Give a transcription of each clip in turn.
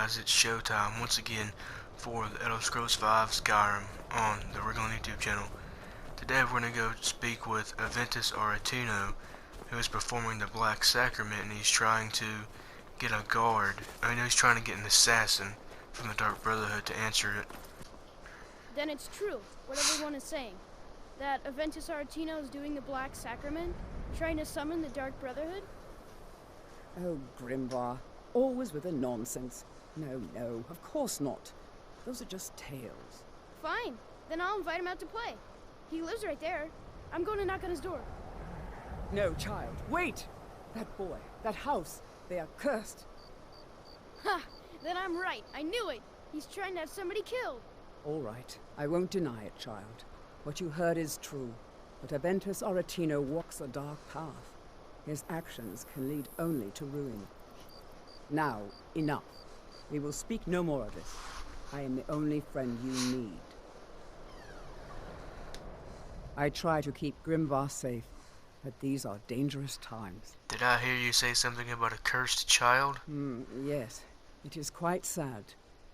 guys, it's showtime once again for the Elder Scrolls V Skyrim on the Righlon YouTube channel. Today we're going to go speak with Aventus Aretino, who is performing the Black Sacrament, and he's trying to get a guard. I know he's trying to get an assassin from the Dark Brotherhood to answer it. Then it's true, what everyone is saying. That Aventus Aretino is doing the Black Sacrament, trying to summon the Dark Brotherhood? Oh, Grimvar. Always with the nonsense. No, of course not. Those are just tales. Fine, then I'll invite him out to play. He lives right there. I'm going to knock on his door. No, child, wait! That boy, that house, they are cursed. Ha! Then I'm right. I knew it. He's trying to have somebody killed. All right, I won't deny it, child. What you heard is true. But Aventus Aretino walks a dark path. His actions can lead only to ruin. Now, enough. We will speak no more of this. I am the only friend you need. I try to keep Grimvar safe, but these are dangerous times. Did I hear you say something about a cursed child? Yes. It is quite sad.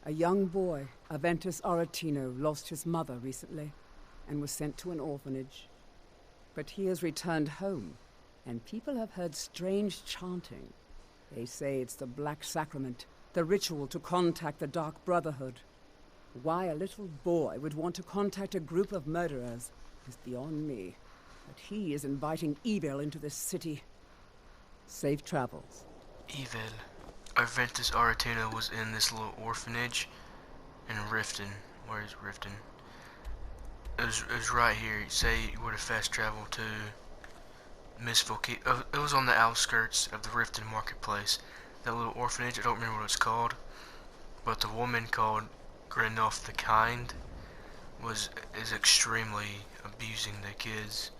A young boy, Aventus Aretino, lost his mother recently and was sent to an orphanage. But he has returned home, and people have heard strange chanting. They say it's the Black Sacrament, the ritual to contact the Dark Brotherhood. Why a little boy would want to contact a group of murderers is beyond me. But he is inviting evil into this city. Safe travels. Evil. Aventus Aretino was in this little orphanage in Riften. Where is Riften? It was right here. Say you were to fast travel to Misfolk. It was on the outskirts of the Riften marketplace. That little orphanage, I don't remember what it's called, but the woman called Grinoff the Kind is extremely abusing the kids.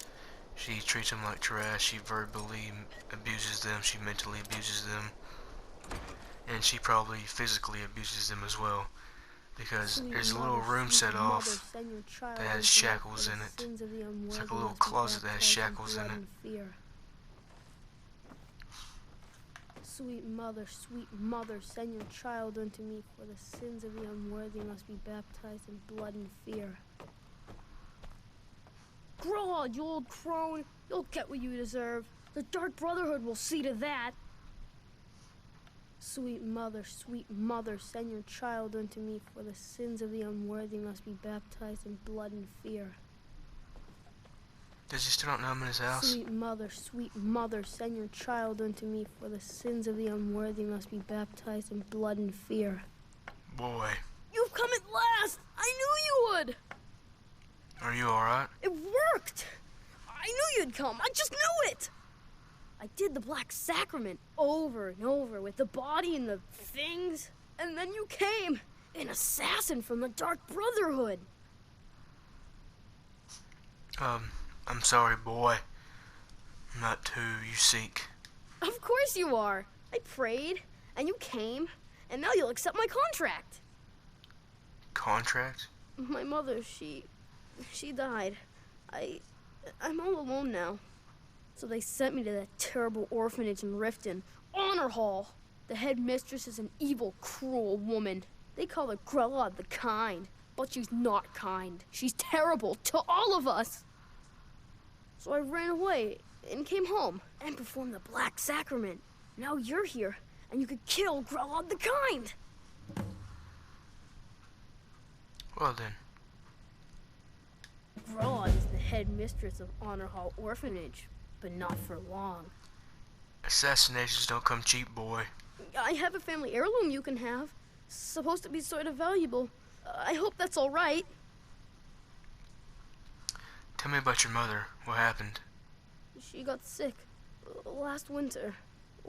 She treats them like trash. She verbally abuses them. She mentally abuses them, and she probably physically abuses them as well. Because there's a little room set off that has shackles in it. It's like a little closet that has shackles in it. Sweet mother, send your child unto me, for the sins of the unworthy must be baptized in blood and fear. Grow on, you old crone. You'll get what you deserve. The Dark Brotherhood will see to that. Sweet mother, send your child unto me, for the sins of the unworthy must be baptized in blood and fear. Does he still not know him in his house? Sweet mother, send your child unto me, for the sins of the unworthy must be baptized in blood and fear. Boy. You've come at last! I knew you would! Are you alright? It worked! I knew you'd come, I just knew it! I did the Black Sacrament over and over with the body and the things, and then you came, an assassin from the Dark Brotherhood. I'm sorry, boy. I'm not who you seek. Of course you are. I prayed, and you came, and now you'll accept my contract. Contract? My mother, she died. I'm all alone now. So they sent me to that terrible orphanage in Riften, Honorfall. The head mistress is an evil, cruel woman. They call her Righlon the Kind, but she's not kind. She's terrible to all of us. So I ran away and came home and performed the Black Sacrament. Now you're here, and you could kill Righlon the Kind. Well then. Righlon is the head mistress of Honorfall Orphanage, but not for long. Assassinations don't come cheap, boy. I have a family heirloom you can have. Supposed to be sort of valuable. I hope that's all right. Tell me about your mother. What happened? She got sick last winter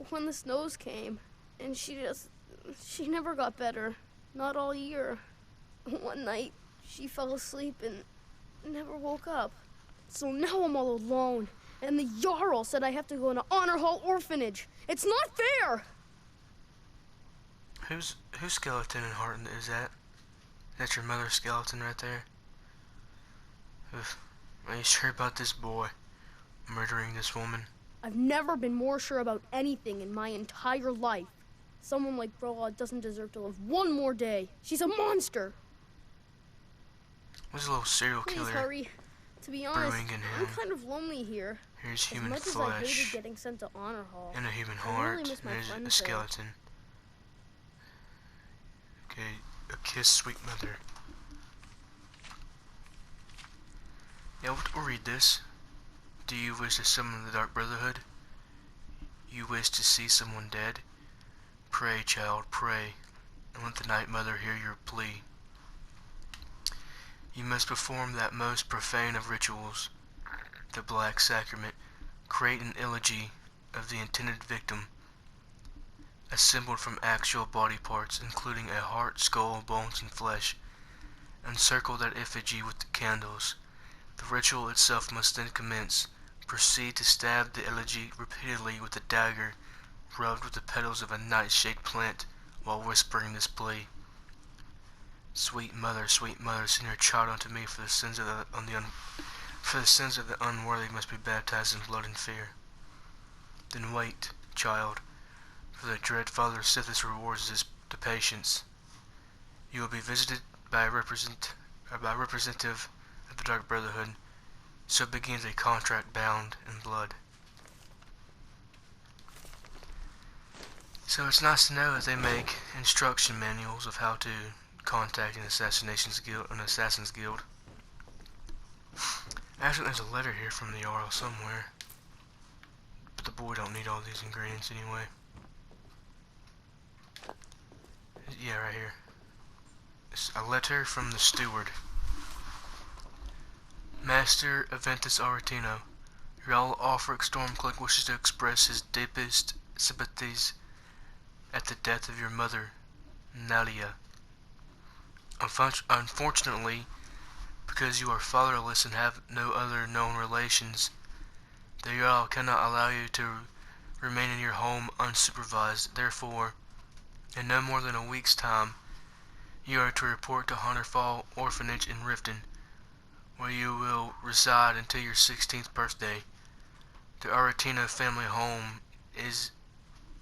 when the snows came, and she never got better. Not all year. One night, she fell asleep and never woke up. So now I'm all alone, and the Jarl said I have to go into Honorfall Orphanage. It's not fair! Whose skeleton and heart is that? Is that your mother's skeleton right there? Are you sure about this boy murdering this woman? I've never been more sure about anything in my entire life. Someone like Righlon doesn't deserve to live one more day. She's a monster. There's a little serial Please killer hurry. To be honest, brewing in I'm him. kind of lonely here. Here's As human much as I hated flesh getting sent to Honorfall, and a human I heart. really miss my There's a friends there. skeleton. Okay, a kiss, sweet mother. Yeah, we'll read this. Do you wish to summon the Dark Brotherhood? You wish to see someone dead? Pray, child, pray, and let the Night Mother hear your plea. You must perform that most profane of rituals, the Black Sacrament. Create an elegy of the intended victim, assembled from actual body parts, including a heart, skull, bones, and flesh. Encircle that effigy with the candles. The ritual itself must then commence. Proceed to stab the elegy repeatedly with a dagger rubbed with the petals of a nightshade plant while whispering this plea. Sweet mother, send your child unto me, for the sins of the unworthy must be baptized in blood and fear. Then wait, child, for the dread Father Sithis rewards the patience. You will be visited by a representative of the Dark Brotherhood. So begins a contract bound in blood. So it's nice to know that they make instruction manuals of how to contact an assassin's guild. Actually, there's a letter here from the Jarl somewhere. But the boy don't need all these ingredients anyway. Yeah, right here. It's a letter from the steward. Master Aventus Aretino, Jarl Ulfric Stormcloak wishes to express his deepest sympathies at the death of your mother, Nalia. Unfortunately, because you are fatherless and have no other known relations, the Jarl cannot allow you to remain in your home unsupervised. Therefore, in no more than a week's time, you are to report to Honorfall Orphanage in Riften, where you will reside until your 16th birthday. The Aretino family home is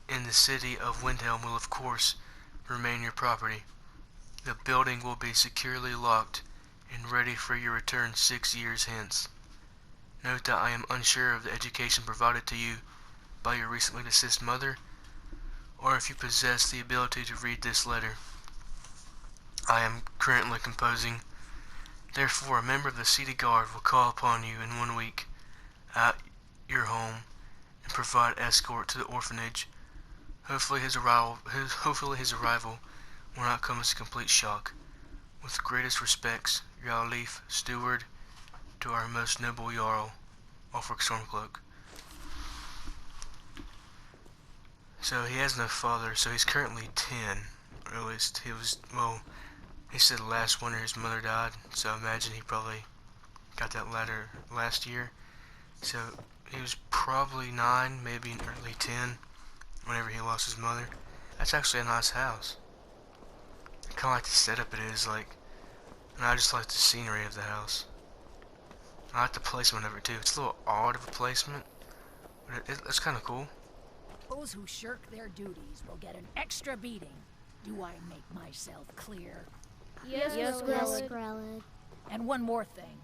in the city of Windhelm will of course remain your property. The building will be securely locked and ready for your return 6 years hence. Note that I am unsure of the education provided to you by your recently deceased mother, or if you possess the ability to read this letter. I am currently composing. Therefore, a member of the city guard will call upon you in 1 week at your home and provide escort to the orphanage. Hopefully his arrival will not come as a complete shock. With greatest respects, Jarl Leaf, Steward, to our most noble Jarl, Ulfric Stormcloak. So he has no father, so he's currently 10. Or at least he was, well, he said last winter his mother died, so I imagine he probably got that letter last year. So he was probably 9, maybe in early 10, whenever he lost his mother. That's actually a nice house. I kind of like the setup it is, like, and I just like the scenery of the house. I like the placement of it too. It's a little odd of a placement, but it's kind of cool. Those who shirk their duties will get an extra beating. Do I make myself clear? Yes, Grelid. And one more thing.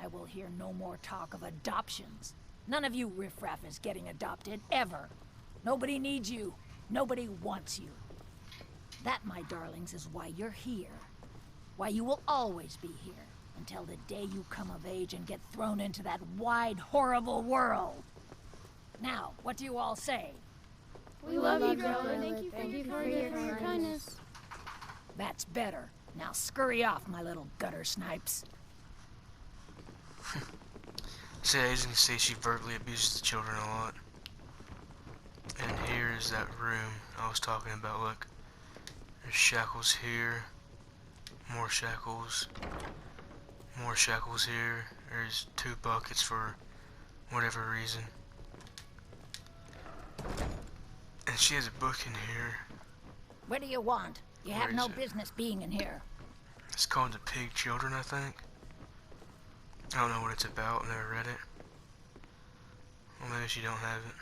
I will hear no more talk of adoptions. None of you riffraff is getting adopted, ever. Nobody needs you. Nobody wants you. That, my darlings, is why you're here. Why you will always be here, until the day you come of age and get thrown into that wide, horrible world. Now, what do you all say? We love you, Grelid. Thank you for your kindness. That's better. Now scurry off, my little gutter snipes. So as you can see, she verbally abuses the children a lot. And here is that room I was talking about. Look, there's shackles here, more shackles here. There's 2 buckets for whatever reason. And she has a book in here. What do you want? You Where have no is it? business being in here. It's called The Pig Children, I think. I don't know what it's about. I've never read it. Well, maybe she don't have it.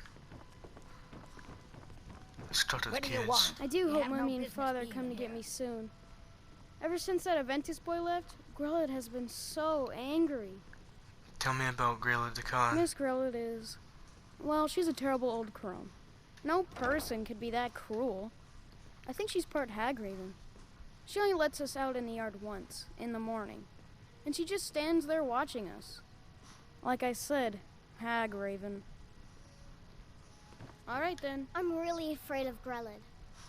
Let's talk to the What do you kids. want? I do You hope have no Mommy and business Father being come to get here. me soon. Ever since that Aventus boy left, Grillad has been so angry. Tell me about Grilla the Khan. Miss Grillad is... well, she's a terrible old crone. No person could be that cruel. I think she's part Hagraven. She only lets us out in the yard once, in the morning. And she just stands there watching us. Like I said, Hagraven. Alright then. I'm really afraid of Grellin.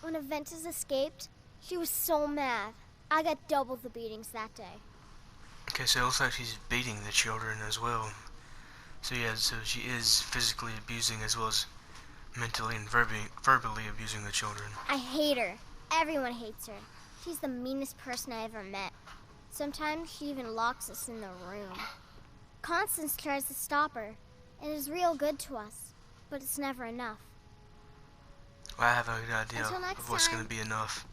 When Aventus escaped, she was so mad. I got double the beatings that day. Okay, so it looks like she's beating the children as well. So yeah, so she is physically abusing as well as mentally and verbally abusing the children. I hate her. Everyone hates her. She's the meanest person I ever met. Sometimes she even locks us in the room. Constance tries to stop her, and is real good to us, but it's never enough. Well, I have a good idea Until next of what's time. going to be enough.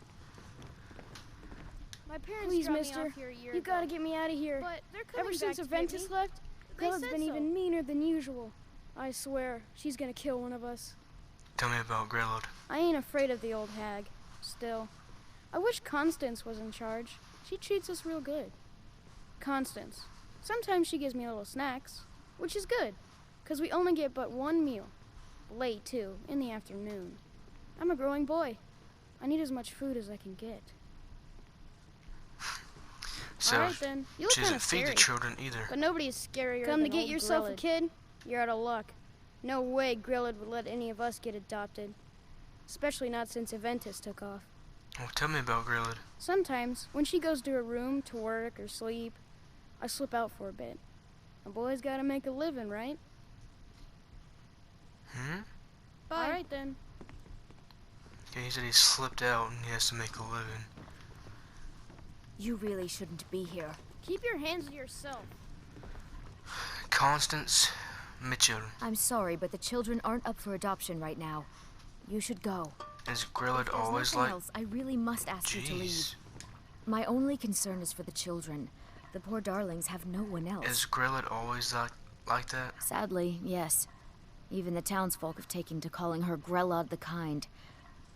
My parents Please, mister, you gotta get me out of here. But they're coming Ever since back to get Aventus me. left, They Grillad's said been so. even meaner than usual. I swear, she's gonna kill one of us. Tell me about Grillard. I ain't afraid of the old hag, still. I wish Constance was in charge. She treats us real good. Constance. Sometimes she gives me little snacks, which is good, 'cause we only get but one meal. Late, too, in the afternoon. I'm a growing boy. I need as much food as I can get. So Alright then, you look she kinda doesn't feed the scary. children either. But nobody is scarier Come to get yourself a kid? You're out of luck. No way Grillad would let any of us get adopted. Especially not since Aventus took off. Well, tell me about Grillard. Sometimes, when she goes to her room to work or sleep, I slip out for a bit. A boy's gotta make a living, right? Bye. Alright then. Okay, he said he slipped out and he has to make a living. You really shouldn't be here. Keep your hands to yourself. Constance Mitchell. I'm sorry, but the children aren't up for adoption right now. You should go. Is Grillard If there's always nothing like... else, I really must ask you to leave. Jeez. My only concern is for the children. The poor darlings have no one else. Is Grillard always like that? Sadly, yes. Even the townsfolk have taken to calling her Grellod the Kind.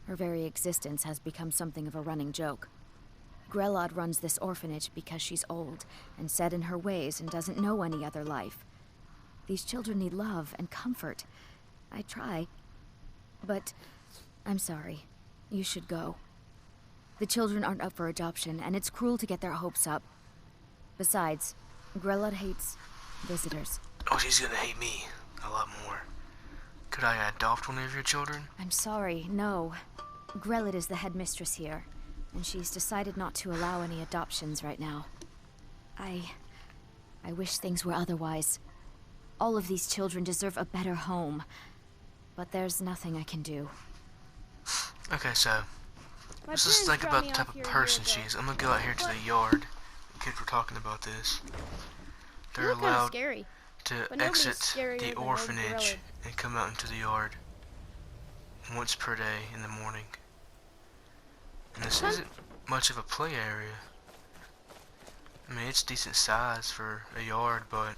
Her very existence has become something of a running joke. Grellod runs this orphanage because she's old and set in her ways and doesn't know any other life. These children need love and comfort. I try, but I'm sorry. You should go. The children aren't up for adoption, and it's cruel to get their hopes up. Besides, Grellod hates visitors. Oh, she's gonna hate me a lot more. Could I adopt one of your children? I'm sorry, no. Grellod is the headmistress here, and she's decided not to allow any adoptions right now. I wish things were otherwise. All of these children deserve a better home, but there's nothing I can do. Okay, so My let's just parents think dropped about me the type off of here a person year she ago. is. I'm gonna go out here to the yard. The kids were talking about this. You They're look kinda allowed scary. to but nobody's exit scarier the than old orphanage Grillard. and come out into the yard once per day in the morning. And this isn't much of a play area. I mean, it's decent size for a yard, but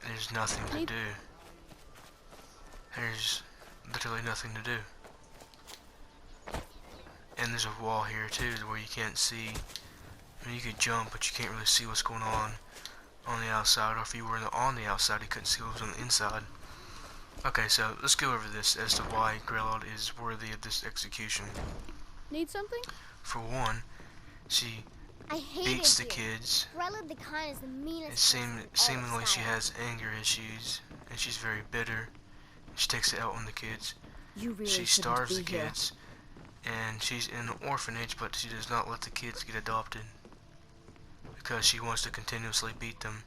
there's nothing to do. There's literally nothing to do. And there's a wall here too where you can't see. I mean, you could jump, but you can't really see what's going on the outside, or if you were on the outside, you couldn't see what was on the inside. Okay, so let's go over this as to why Grillard is worthy of this execution. Need something? For one, she I hate beats the it here. kids. Grella the Kind is the meanest It person in all of seemingly she Skyrim. has anger issues, and she's very bitter. She takes it out on the kids. You really She shouldn't starves be the here. kids, and she's in an orphanage, but she does not let the kids get adopted because she wants to continuously beat them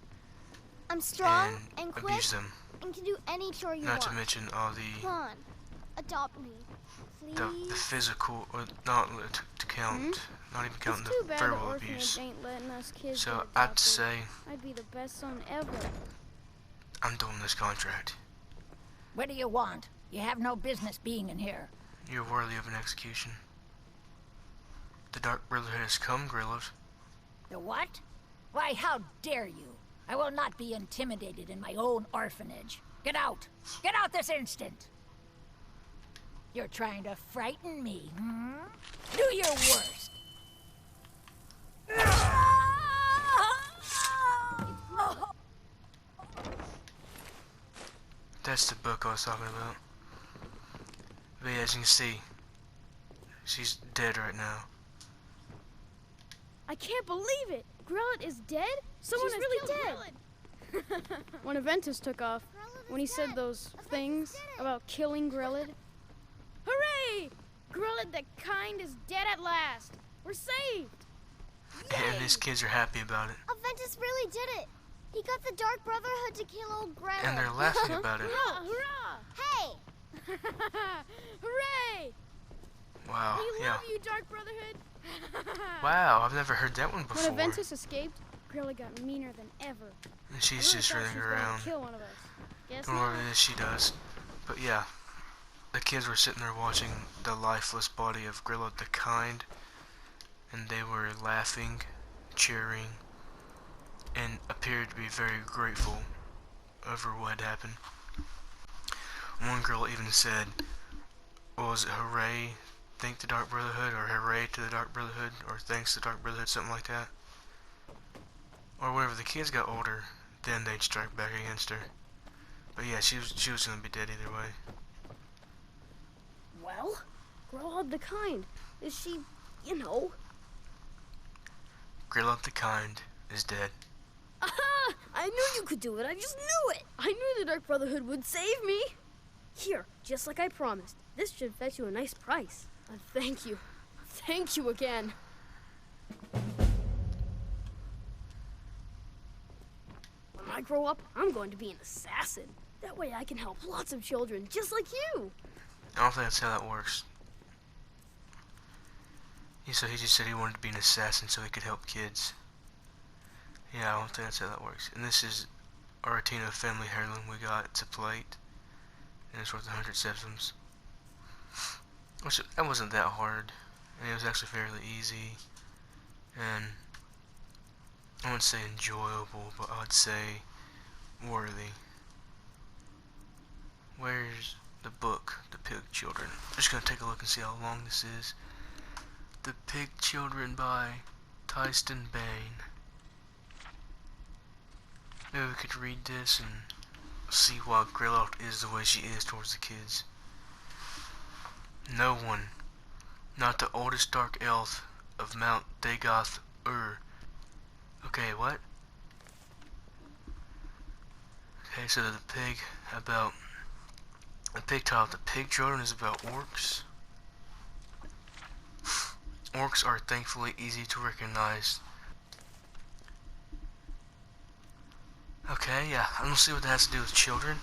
I'm strong and and quick abuse them. and can do any chore you Not want. to mention all Come the on, adopt me, please. the physical, or not to count, not even counting It's too the bad the verbal orphanage abuse. ain't letting us kids So get I'd adopted. say I'd be the best son ever. I'm doing this contract. What do you want? You have no business being in here. You're worthy of an execution. The Dark Brotherhood has come, Grillard. The what? Why, how dare you? I will not be intimidated in my own orphanage. Get out! Get out this instant! You're trying to frighten me, hmm? Do your worst. That's the book I was talking about. But yeah, as you can see, she's dead right now. I can't believe it! Grelot is dead? Someone She's has really killed Grelot! When Aventus took off, when he said those things about killing Grelot. Hooray! Grelot the Kind is dead at last! We're saved! And his kids are happy about it. Aventus really did it. He got the Dark Brotherhood to kill old Grelot. And they're laughing about it. Hurrah! Hurrah! Hey! Hooray! Wow, We yeah. love you, Dark Brotherhood! Wow, I've never heard that one When before. Aventus escaped, Grelot got meaner than ever. And she's just running around. Kill one of us. Guess Don't know what not. it is she does. But yeah, the kids were sitting there watching the lifeless body of Grelot the Kind, and they were laughing, cheering, and appeared to be very grateful over what had happened. One girl even said, was it hooray, thank the Dark Brotherhood, or hooray to the Dark Brotherhood, or thanks to the Dark Brotherhood, something like that. Or whenever the kids got older, then they'd strike back against her. But yeah, she was gonna be dead either way. Well, Grelot the Kind. Is she, you know? Grelot the Kind is dead. Aha! I knew you could do it. I just knew it. I knew the Dark Brotherhood would save me. Here, just like I promised. This should fetch you a nice price. Thank you. Thank you again. When I grow up, I'm going to be an assassin. That way I can help lots of children just like you. I don't think that's how that works. So he just said he wanted to be an assassin so he could help kids. Yeah, I don't think that's how that works. And this is Aretino family heirloom we got. It's a plate. And it's worth 100 septims. Which, that wasn't that hard. And it was actually fairly easy. And I wouldn't say enjoyable, but I would say worthy. Where's the book, The Pig Children? I'm just gonna take a look and see how long this is. The Pig Children by Tyston Bain. Maybe we could read this and see why Grelot is the way she is towards the kids. No one, not the oldest dark elf of Mount Dagoth Okay, what? Okay, so the pig about the pig title, The Pig Children, is about orcs. Orcs are thankfully easy to recognize. Okay, yeah, I don't see what that has to do with children,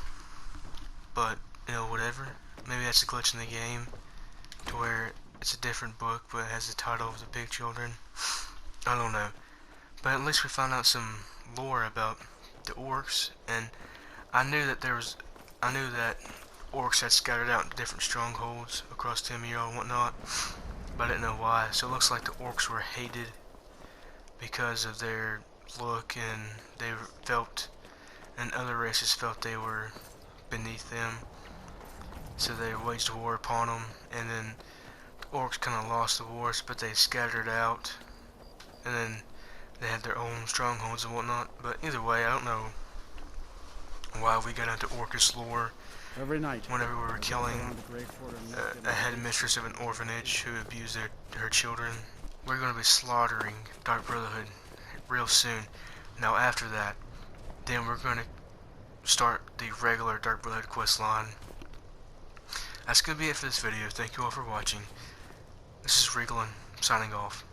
but, you know, whatever. Maybe that's a glitch in the game, to where it's a different book, but it has the title of The Pig Children. I don't know. But at least we found out some lore about the orcs, and I knew that orcs had scattered out into different strongholds across Tamriel and whatnot, but I didn't know why. So it looks like the orcs were hated because of their look, and they felt, and other races felt they were beneath them, so they waged a war upon them, and then the orcs kind of lost the wars, but they scattered out, and then they had their own strongholds and whatnot. But either way, I don't know why we got into Orcish lore Every night, whenever we were killing a head head mistress of an orphanage who abused her children. We're going to be slaughtering Dark Brotherhood real soon. Now after that, then we're going to start the regular Dark Brotherhood quest line. That's going to be it for this video. Thank you all for watching. This is Righlon, signing off.